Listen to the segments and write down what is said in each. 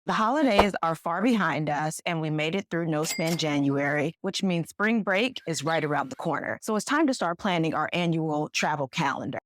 The holidays are far behind us, and we made it through No Spend January, which means spring break is right around the corner. So it's time to start planning our annual travel calendar.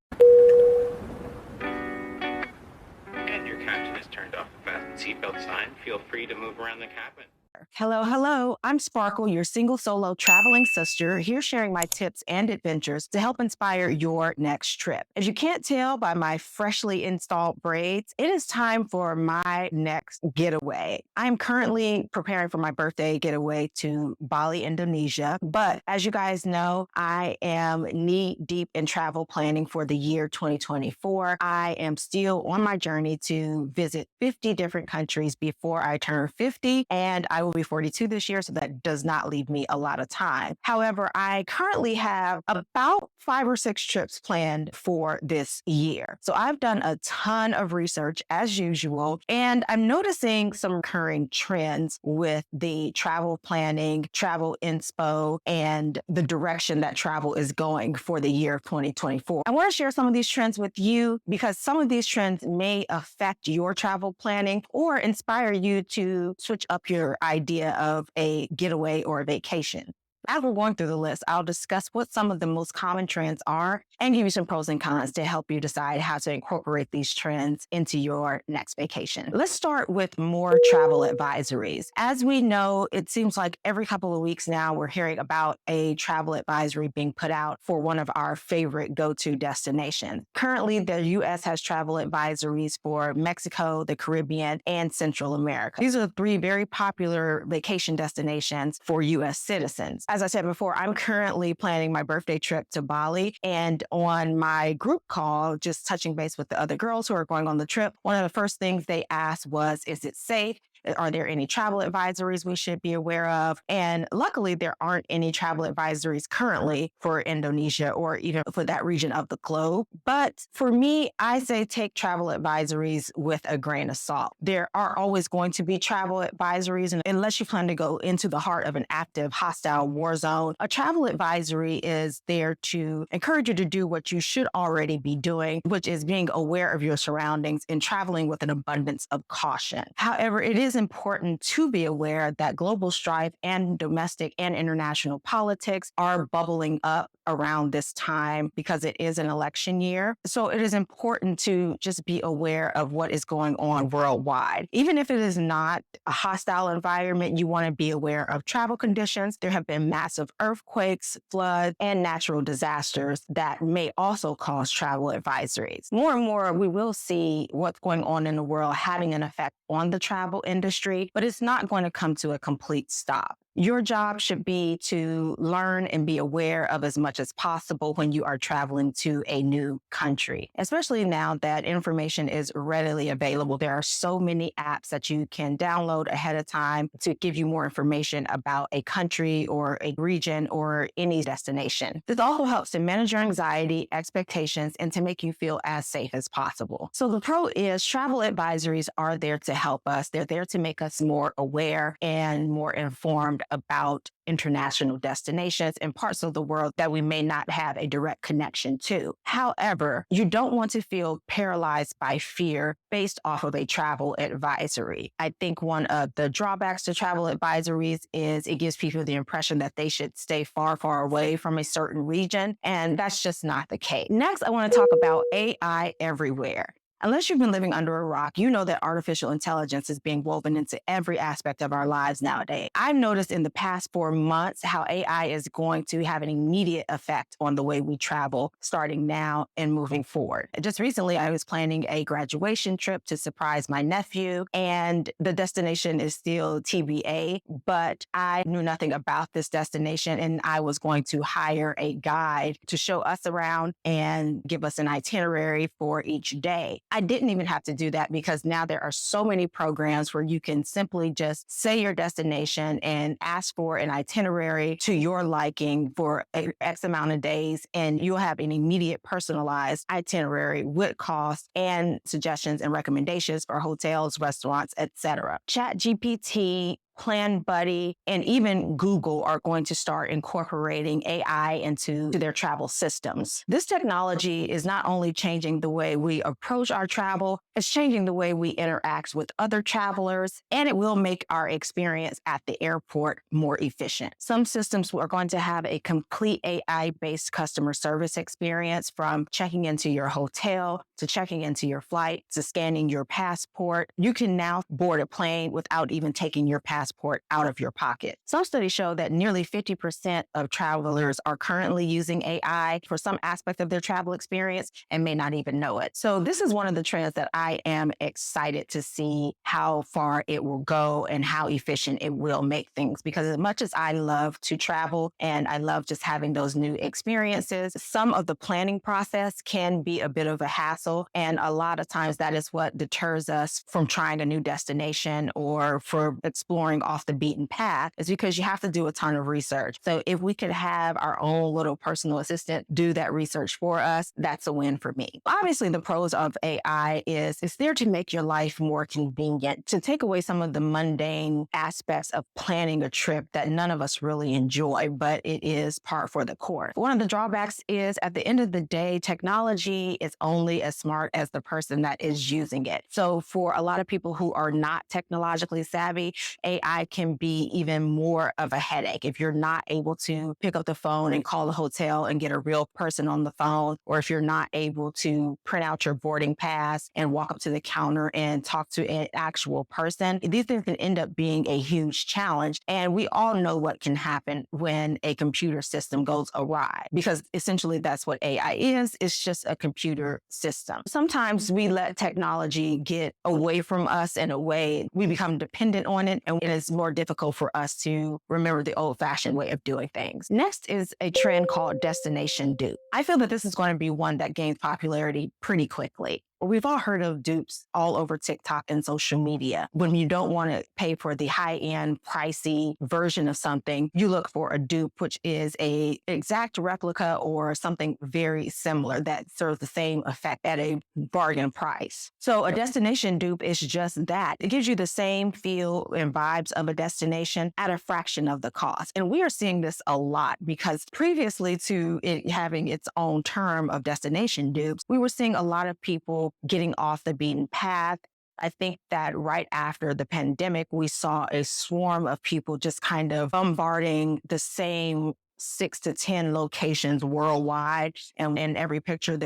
And your captain has turned off the fasten seatbelt sign. Feel free to move around the cabin. Hello, hello. I'm Sparkle, your single solo traveling sister, here sharing my tips and adventures to help inspire your next trip. If you can't tell by my freshly installed braids, it is time for my next getaway. I'm currently preparing for my birthday getaway to Bali, Indonesia. But as you guys know, I am knee deep in travel planning for the year 2024. I am still on my journey to visit 50 different countries before I turn 50, and I will be 42 this year, so that does not leave me a lot of time. However, I currently have about 5 or 6 trips planned for this year. So I've done a ton of research as usual, and I'm noticing some recurring trends with the travel planning, travel inspo, and the direction that travel is going for the year of 2024. I want to share some of these trends with you because some of these trends may affect your travel planning or inspire you to switch up your idea of a getaway or a vacation. As we're going through the list, I'll discuss what some of the most common trends are and give you some pros and cons to help you decide how to incorporate these trends into your next vacation. Let's start with more travel advisories. As we know, it seems like every couple of weeks now, we're hearing about a travel advisory being put out for one of our favorite go-to destinations. Currently, the U.S. has travel advisories for Mexico, the Caribbean, and Central America. These are 3 very popular vacation destinations for U.S. citizens. As I said before, I'm currently planning my birthday trip to Bali, and on my group call, just touching base with the other girls who are going on the trip, one of the first things they asked was, is it safe? Are there any travel advisories we should be aware of? And luckily, there aren't any travel advisories currently for Indonesia or even for that region of the globe. But for me, I say take travel advisories with a grain of salt. There are always going to be travel advisories, and unless you plan to go into the heart of an active, hostile war zone, a travel advisory is there to encourage you to do what you should already be doing, which is being aware of your surroundings and traveling with an abundance of caution. However, it is important to be aware that global strife and domestic and international politics are bubbling up around this time because it is an election year. So it is important to just be aware of what is going on worldwide. Even if it is not a hostile environment, you want to be aware of travel conditions. There have been massive earthquakes, floods, and natural disasters that may also cause travel advisories. More and more, we will see what's going on in the world having an effect on the travel industry, but it's not going to come to a complete stop. Your job should be to learn and be aware of as much as possible when you are traveling to a new country, especially now that information is readily available. There are so many apps that you can download ahead of time to give you more information about a country or a region or any destination. This also helps to manage your anxiety, expectations, and to make you feel as safe as possible. So the pro is travel advisories are there to help us. They're there to make us more aware and more informed about international destinations and parts of the world that we may not have a direct connection to. However, you don't want to feel paralyzed by fear based off of a travel advisory. I think one of the drawbacks to travel advisories is it gives people the impression that they should stay far, far away from a certain region, and that's just not the case. Next, I want to talk about AI everywhere. Unless you've been living under a rock, you know that artificial intelligence is being woven into every aspect of our lives nowadays. I've noticed in the past 4 months how AI is going to have an immediate effect on the way we travel starting now and moving forward. Just recently, I was planning a graduation trip to surprise my nephew, and the destination is still TBA, but I knew nothing about this destination, and I was going to hire a guide to show us around and give us an itinerary for each day. I didn't even have to do that because now there are so many programs where you can simply just say your destination and ask for an itinerary to your liking for X amount of days, and you'll have an immediate personalized itinerary with costs and suggestions and recommendations for hotels, restaurants, etc. ChatGPT Plan Buddy, and even Google are going to start incorporating AI into their travel systems. This technology is not only changing the way we approach our travel, it's changing the way we interact with other travelers, and it will make our experience at the airport more efficient. Some systems are going to have a complete AI-based customer service experience, from checking into your hotel to checking into your flight to scanning your passport. You can now board a plane without even taking your passport out of your pocket. Some studies show that nearly 50% of travelers are currently using AI for some aspect of their travel experience and may not even know it. So this is one of the trends that I am excited to see how far it will go and how efficient it will make things. Because as much as I love to travel and I love just having those new experiences, some of the planning process can be a bit of a hassle. And a lot of times that is what deters us from trying a new destination or for exploring off the beaten path, is because you have to do a ton of research. So if we could have our own little personal assistant do that research for us, that's a win for me. Obviously, the pros of AI is it's there to make your life more convenient, to take away some of the mundane aspects of planning a trip that none of us really enjoy, but it is par for the course. One of the drawbacks is, at the end of the day, technology is only as smart as the person that is using it. So for a lot of people who are not technologically savvy, AI can be even more of a headache. If you're not able to pick up the phone and call the hotel and get a real person on the phone, or if you're not able to print out your boarding pass and walk up to the counter and talk to an actual person, these things can end up being a huge challenge. And we all know what can happen when a computer system goes awry, because essentially that's what AI is. It's just a computer system. Sometimes we let technology get away from us in a way we become dependent on it, and it is more difficult for us to remember the old-fashioned way of doing things. Next is a trend called destination dupe. I feel that this is going to be one that gains popularity pretty quickly. We've all heard of dupes all over TikTok and social media. When you don't want to pay for the high-end, pricey version of something, you look for a dupe, which is an exact replica or something very similar that serves the same effect at a bargain price. So a destination dupe is just that. It gives you the same feel and vibes of a destination at a fraction of the cost. And we are seeing this a lot, because previously to it having its own term of destination dupes, we were seeing a lot of people getting off the beaten path. I think that right after the pandemic, we saw a swarm of people just kind of bombarding the same 6 to 10 locations worldwide. And in every picture,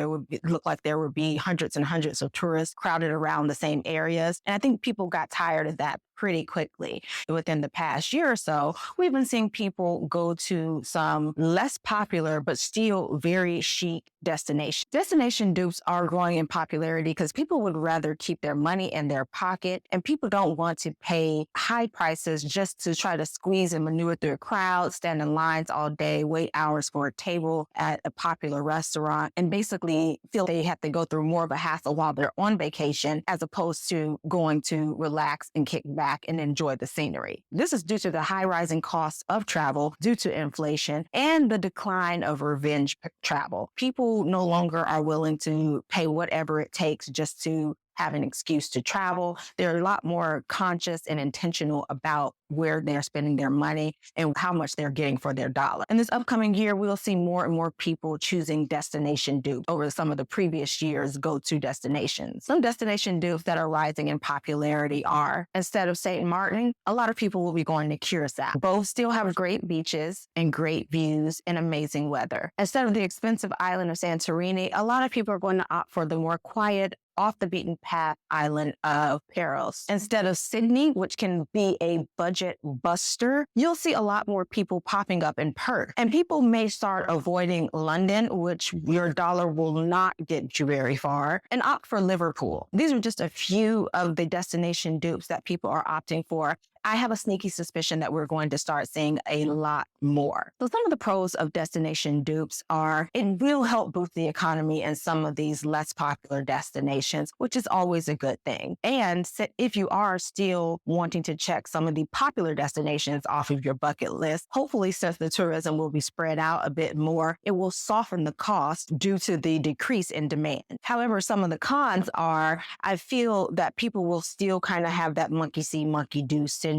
look like there would be hundreds and hundreds of tourists crowded around the same areas. And I think people got tired of that pretty quickly. Within the past year or so, we've been seeing people go to some less popular, but still very chic destinations. Destination dupes are growing in popularity because people would rather keep their money in their pocket, and people don't want to pay high prices just to try to squeeze and maneuver through a crowd, stand in lines all day, wait hours for a table at a popular restaurant, and basically feel they have to go through more of a hassle while they're on vacation, as opposed to going to relax and kick back and enjoy the scenery. This is due to the high rising costs of travel due to inflation and the decline of revenge travel. People no longer are willing to pay whatever it takes just to have an excuse to travel. They're a lot more conscious and intentional about where they're spending their money and how much they're getting for their dollar. In this upcoming year, we'll see more and more people choosing destination dupes over some of the previous years' go-to destinations. Some destination dupes that are rising in popularity are, instead of St. Martin, a lot of people will be going to Curacao. Both still have great beaches and great views and amazing weather. Instead of the expensive island of Santorini, a lot of people are going to opt for the more quiet, off the beaten path island of Paros. Instead of Sydney, which can be a budget buster, you'll see a lot more people popping up in Perth. And people may start avoiding London, which your dollar will not get you very far, and opt for Liverpool. These are just a few of the destination dupes that people are opting for. I have a sneaky suspicion that we're going to start seeing a lot more. So some of the pros of destination dupes are it will help boost the economy in some of these less popular destinations, which is always a good thing. And if you are still wanting to check some of the popular destinations off of your bucket list, hopefully since the tourism will be spread out a bit more, it will soften the cost due to the decrease in demand. However, some of the cons are, I feel that people will still kind of have that monkey see, monkey do syndrome.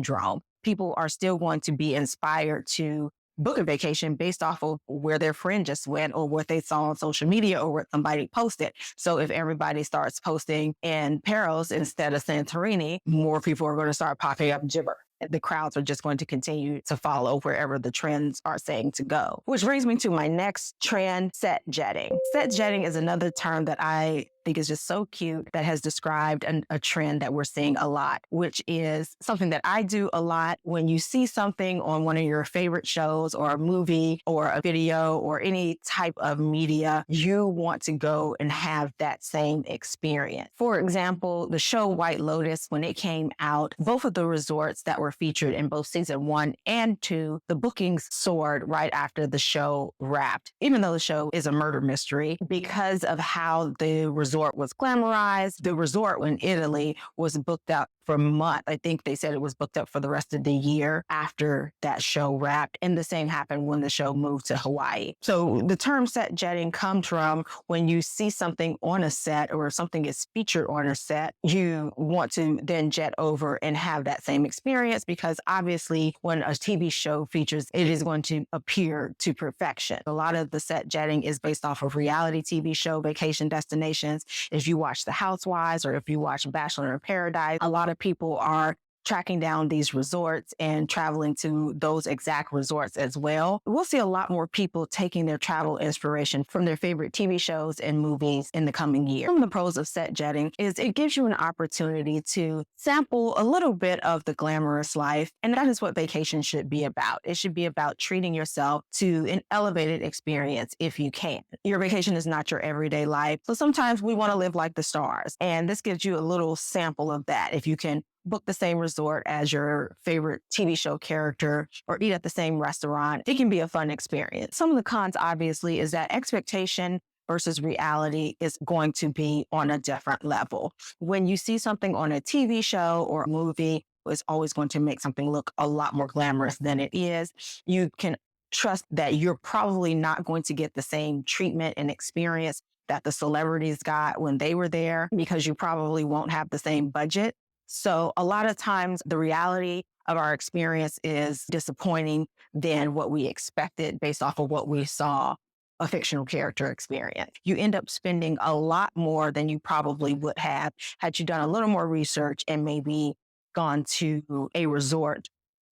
people are still going to be inspired to book a vacation based off of where their friend just went or what they saw on social media or what somebody posted. So if everybody starts posting in Paros instead of Santorini, more people are going to start popping up Gibber. The crowds are just going to continue to follow wherever the trends are saying to go. Which brings me to my next trend, set jetting. Set jetting is another term that I think is just so cute that has described a trend that we're seeing a lot, which is something that I do a lot. When you see something on one of your favorite shows or a movie or a video or any type of media, you want to go and have that same experience. For example, the show White Lotus, when it came out, both of the resorts that were featured in both season 1 and 2, the bookings soared right after the show wrapped, even though the show is a murder mystery, because of how the resort was glamorized. The resort in Italy was booked up for months. I think they said it was booked up for the rest of the year after that show wrapped. And the same happened when the show moved to Hawaii. So the term set jetting comes from when you see something on a set or something is featured on a set, you want to then jet over and have that same experience, because obviously when a TV show features, it is going to appear to perfection. A lot of the set jetting is based off of reality TV show vacation destinations. If you watch The Housewives or if you watch Bachelor in Paradise, a lot of people are tracking down these resorts and traveling to those exact resorts as well. We'll see a lot more people taking their travel inspiration from their favorite TV shows and movies in the coming year. One of the pros of set jetting is it gives you an opportunity to sample a little bit of the glamorous life, and that is what vacation should be about. It should be about treating yourself to an elevated experience if you can. Your vacation is not your everyday life, so sometimes we want to live like the stars, and this gives you a little sample of that. If you can book the same resort as your favorite TV show character or eat at the same restaurant, it can be a fun experience. Some of the cons, obviously, is that expectation versus reality is going to be on a different level. When you see something on a TV show or a movie, it's always going to make something look a lot more glamorous than it is. You can trust that you're probably not going to get the same treatment and experience that the celebrities got when they were there, because you probably won't have the same budget. So a lot of times the reality of our experience is disappointing than what we expected based off of what we saw a fictional character experience. You end up spending a lot more than you probably would have had you done a little more research and maybe gone to a resort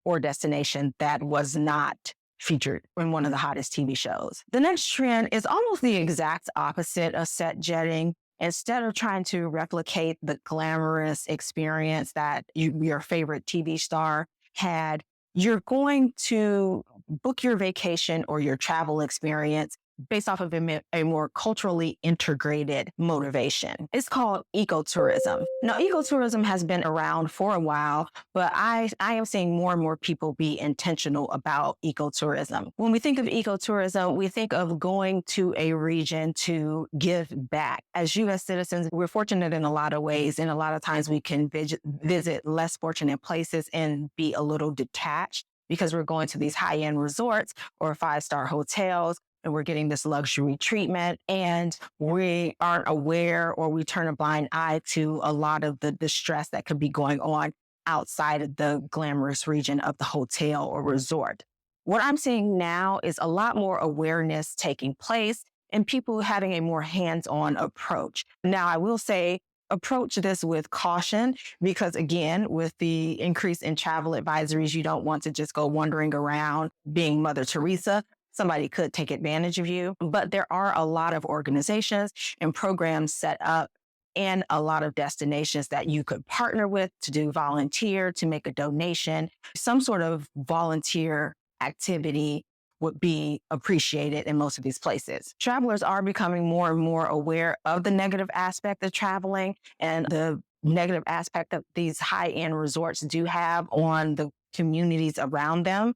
or destination that was not featured in one of the hottest TV shows. The next trend is almost the exact opposite of set jetting. Instead of trying to replicate the glamorous experience that your favorite TV star had, you're going to book your vacation or your travel experience based off of a more culturally integrated motivation. It's called ecotourism. Now, ecotourism has been around for a while, but I am seeing more and more people be intentional about ecotourism. When we think of ecotourism, we think of going to a region to give back. As U.S. citizens, we're fortunate in a lot of ways, and a lot of times we can visit less fortunate places and be a little detached because we're going to these high-end resorts or five-star hotels, and we're getting this luxury treatment, and we aren't aware, or we turn a blind eye to a lot of the stress that could be going on outside of the glamorous region of the hotel or resort. What I'm seeing now is a lot more awareness taking place and people having a more hands-on approach. Now, I will say, approach this with caution, because again, with the increase in travel advisories, you don't want to just go wandering around being Mother Teresa. Somebody could take advantage of you, but there are a lot of organizations and programs set up and a lot of destinations that you could partner with to do volunteer, to make a donation. Some sort of volunteer activity would be appreciated in most of these places. Travelers are becoming more and more aware of the negative aspect of traveling and the negative aspect that these high-end resorts do have on the communities around them,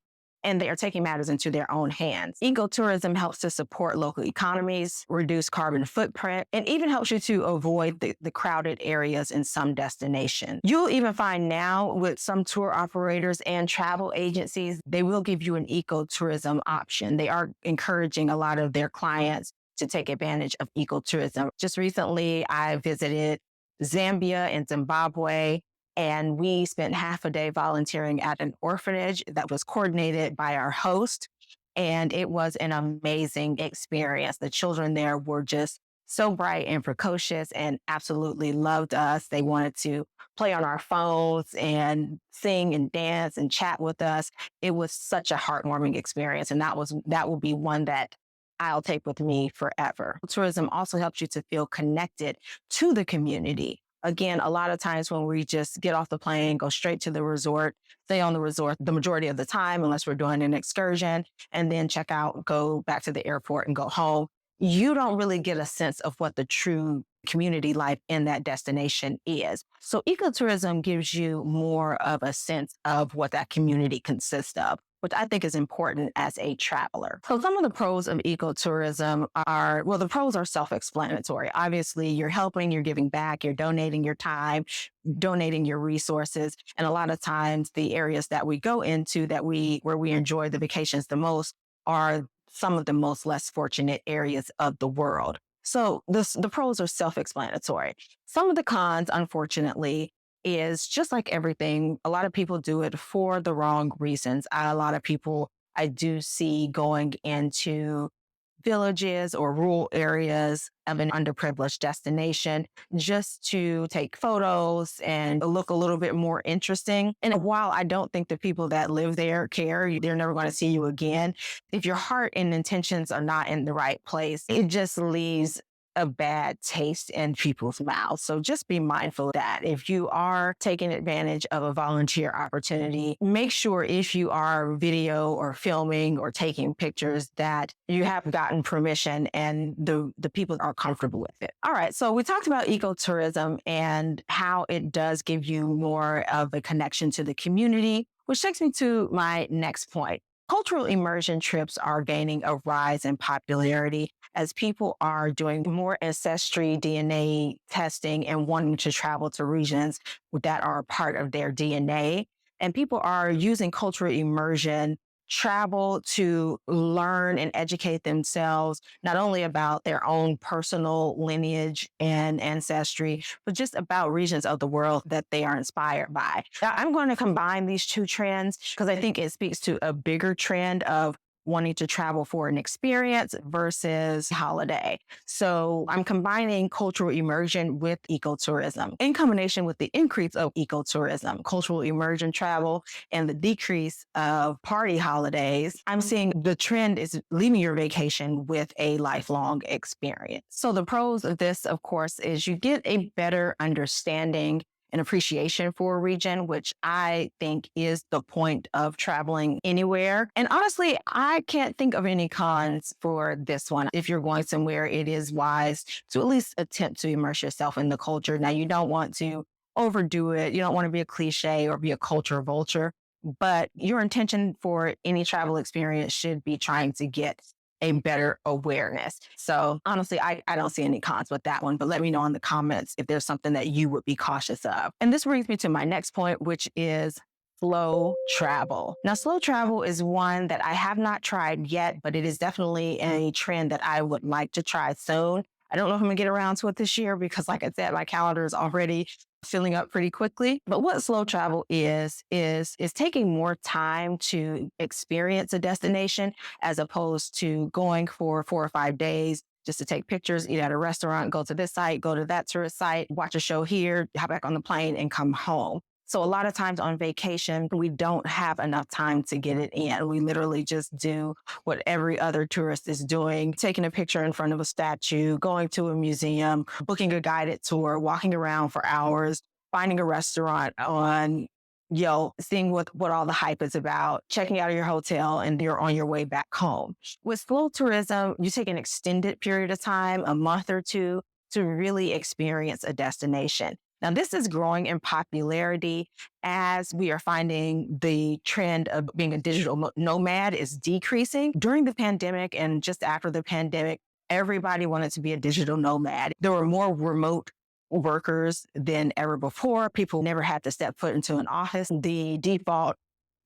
and they are taking matters into their own hands. Ecotourism helps to support local economies, reduce carbon footprint, and even helps you to avoid the crowded areas in some destinations. You'll even find now with some tour operators and travel agencies, they will give you an ecotourism option. They are encouraging a lot of their clients to take advantage of ecotourism. Just recently, I visited Zambia and Zimbabwe, And we spent half a day volunteering at an orphanage that was coordinated by our host. And it was an amazing experience. The children there were just so bright and precocious and absolutely loved us. They wanted to play on our phones and sing and dance and chat with us. It was such a heartwarming experience. And that will be one that I'll take with me forever. Tourism also helps you to feel connected to the community. Again, a lot of times when we just get off the plane, go straight to the resort, stay on the resort the majority of the time, unless we're doing an excursion, and then check out, go back to the airport and go home, you don't really get a sense of what the true community life in that destination is. So ecotourism gives you more of a sense of what that community consists of, which I think is important as a traveler. So some of the pros of ecotourism are, well, the pros are self-explanatory. Obviously, you're helping, you're giving back, you're donating your time, donating your resources. And a lot of times the areas that we go into where we enjoy the vacations the most are some of the most less fortunate areas of the world. So the pros are self-explanatory. Some of the cons, unfortunately, is just like everything. A lot of people do it for the wrong reasons. A lot of people I do see going into villages or rural areas of an underprivileged destination just to take photos and look a little bit more interesting. And while I don't think the people that live there care, they're never going to see you again. If your heart and intentions are not in the right place, it just leaves a bad taste in people's mouths. So just be mindful of that. If you are taking advantage of a volunteer opportunity, make sure if you are video or filming or taking pictures that you have gotten permission and the people are comfortable with it. All right. So we talked about ecotourism and how it does give you more of a connection to the community, which takes me to my next point. Cultural immersion trips are gaining a rise in popularity as people are doing more ancestry DNA testing and wanting to travel to regions that are a part of their DNA. And people are using cultural immersion travel to learn and educate themselves, not only about their own personal lineage and ancestry, but just about regions of the world that they are inspired by. Now, I'm going to combine these two trends because I think it speaks to a bigger trend of wanting to travel for an experience versus holiday. So I'm combining cultural immersion with ecotourism. In combination with the increase of ecotourism, cultural immersion travel, and the decrease of party holidays, I'm seeing the trend is leaving your vacation with a lifelong experience. So the pros of this, of course, is you get a better understanding and appreciation for a region, which I think is the point of traveling anywhere. And honestly, I can't think of any cons for this one. If you're going somewhere, it is wise to at least attempt to immerse yourself in the culture. Now, you don't want to overdo it. You don't want to be a cliche or be a culture vulture, but your intention for any travel experience should be trying to get a better awareness. So honestly, I don't see any cons with that one, but let me know in the comments if there's something that you would be cautious of. And this brings me to my next point, which is slow travel. Now, slow travel is one that I have not tried yet, but it is definitely a trend that I would like to try soon. I don't know if I'm gonna get around to it this year because, like I said, my calendar is already filling up pretty quickly. But what slow travel is taking more time to experience a destination as opposed to going for 4 or 5 days just to take pictures, eat at a restaurant, go to this site, go to that tourist site, watch a show here, hop back on the plane and come home. So a lot of times on vacation, we don't have enough time to get it in. We literally just do what every other tourist is doing, taking a picture in front of a statue, going to a museum, booking a guided tour, walking around for hours, finding a restaurant on Yelp, seeing what all the hype is about, checking out of your hotel, and you're on your way back home. With slow tourism, you take an extended period of time, a month or two, to really experience a destination. Now, this is growing in popularity as we are finding the trend of being a digital nomad is decreasing. During the pandemic and just after the pandemic, everybody wanted to be a digital nomad. There were more remote workers than ever before. People never had to step foot into an office. The default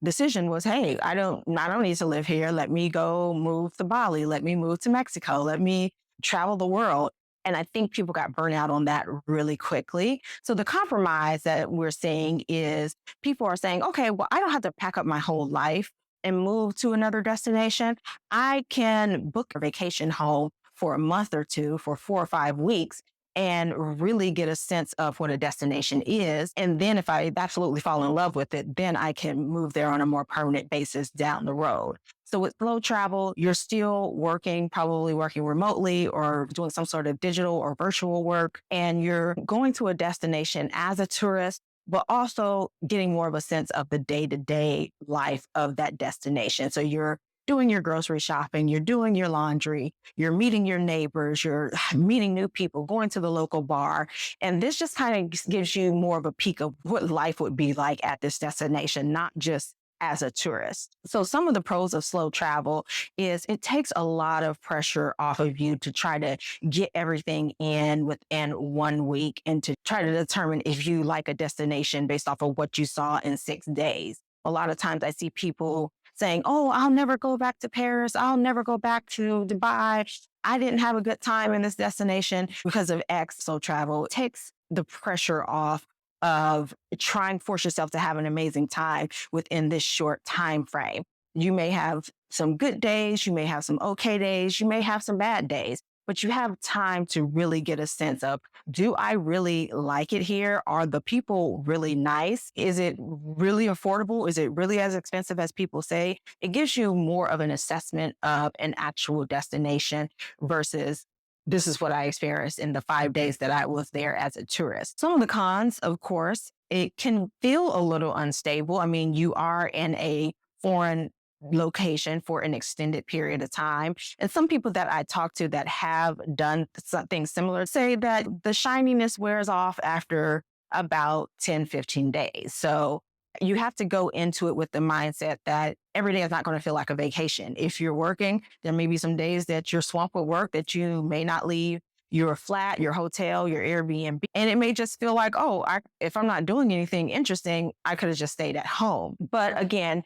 decision was, hey, I don't need to live here. Let me go move to Bali. Let me move to Mexico. Let me travel the world. And I think people got burnt out on that really quickly. So the compromise that we're seeing is people are saying, okay, well, I don't have to pack up my whole life and move to another destination. I can book a vacation home for a month or two, for 4 or 5 weeks, and really get a sense of what a destination is. And then if I absolutely fall in love with it, then I can move there on a more permanent basis down the road. So with slow travel, you're still working, probably working remotely or doing some sort of digital or virtual work, and you're going to a destination as a tourist, but also getting more of a sense of the day-to-day life of that destination. So you're doing your grocery shopping, you're doing your laundry, you're meeting your neighbors, you're meeting new people, going to the local bar. And this just kind of gives you more of a peek of what life would be like at this destination, not just as a tourist. So some of the pros of slow travel is it takes a lot of pressure off of you to try to get everything in within 1 week and to try to determine if you like a destination based off of what you saw in 6 days. A lot of times I see people saying, oh, I'll never go back to Paris. I'll never go back to Dubai. I didn't have a good time in this destination because of X. So travel takes the pressure off of trying to force yourself to have an amazing time within this short time frame. You may have some good days, you may have some okay days, you may have some bad days, but you have time to really get a sense of, do I really like it here? Are the people really nice? Is it really affordable? Is it really as expensive as people say? It gives you more of an assessment of an actual destination versus this is what I experienced in the 5 days that I was there as a tourist. Some of the cons, of course, it can feel a little unstable. I mean, you are in a foreign location for an extended period of time. And some people that I talk to that have done something similar say that the shininess wears off after about 10, 15 days. So you have to go into it with the mindset that every day is not going to feel like a vacation. If you're working, there may be some days that you're swamped with work that you may not leave your flat, your hotel, your Airbnb. And it may just feel like, oh, if I'm not doing anything interesting, I could have just stayed at home. But again,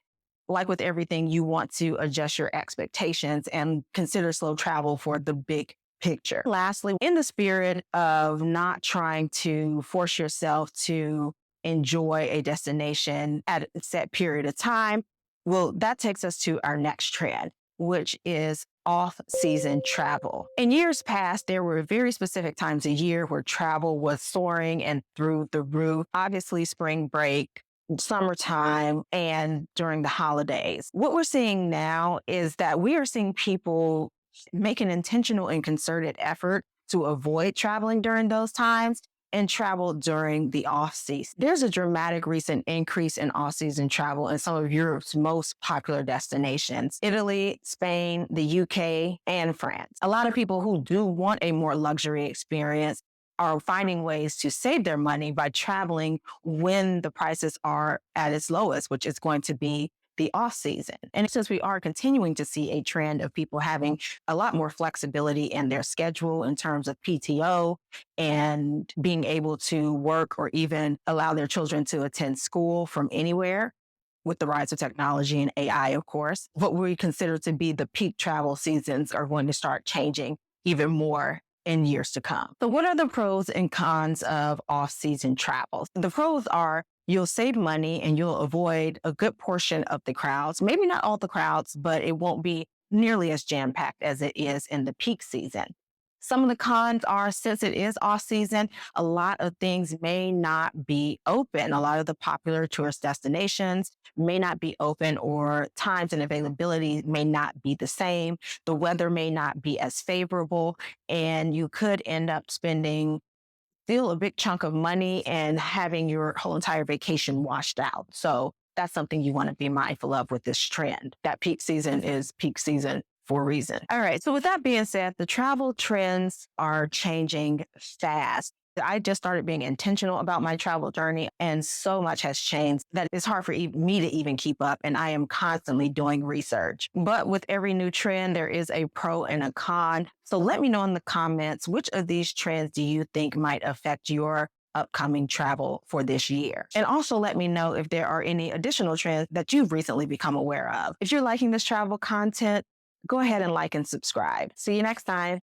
like with everything, you want to adjust your expectations and consider slow travel for the big picture. Lastly, in the spirit of not trying to force yourself to enjoy a destination at a set period of time, well, that takes us to our next trend, which is off-season travel. In years past, there were very specific times a year where travel was soaring and through the roof. Obviously, spring break, summertime, and during the holidays. What we're seeing now is that we are seeing people make an intentional and concerted effort to avoid traveling during those times and travel during the off season. There's a dramatic recent increase in off season travel in some of Europe's most popular destinations, Italy, Spain, the UK, and France. A lot of people who do want a more luxury experience are finding ways to save their money by traveling when the prices are at its lowest, which is going to be the off season. And since we are continuing to see a trend of people having a lot more flexibility in their schedule in terms of PTO and being able to work or even allow their children to attend school from anywhere, with the rise of technology and AI, of course, what we consider to be the peak travel seasons are going to start changing even more in years to come. So what are the pros and cons of off-season travel? The pros are you'll save money and you'll avoid a good portion of the crowds. Maybe not all the crowds, but it won't be nearly as jam-packed as it is in the peak season. Some of the cons are, since it is off season, a lot of things may not be open. A lot of the popular tourist destinations may not be open, or times and availability may not be the same. The weather may not be as favorable, and you could end up spending still a big chunk of money and having your whole entire vacation washed out. So that's something you want to be mindful of with this trend. That peak season is peak season for a reason. All right. So with that being said, the travel trends are changing fast. I just started being intentional about my travel journey, and so much has changed that it's hard for me to even keep up. And I am constantly doing research. But with every new trend, there is a pro and a con. So let me know in the comments, which of these trends do you think might affect your upcoming travel for this year? And also let me know if there are any additional trends that you've recently become aware of. If you're liking this travel content, go ahead and like and subscribe. See you next time.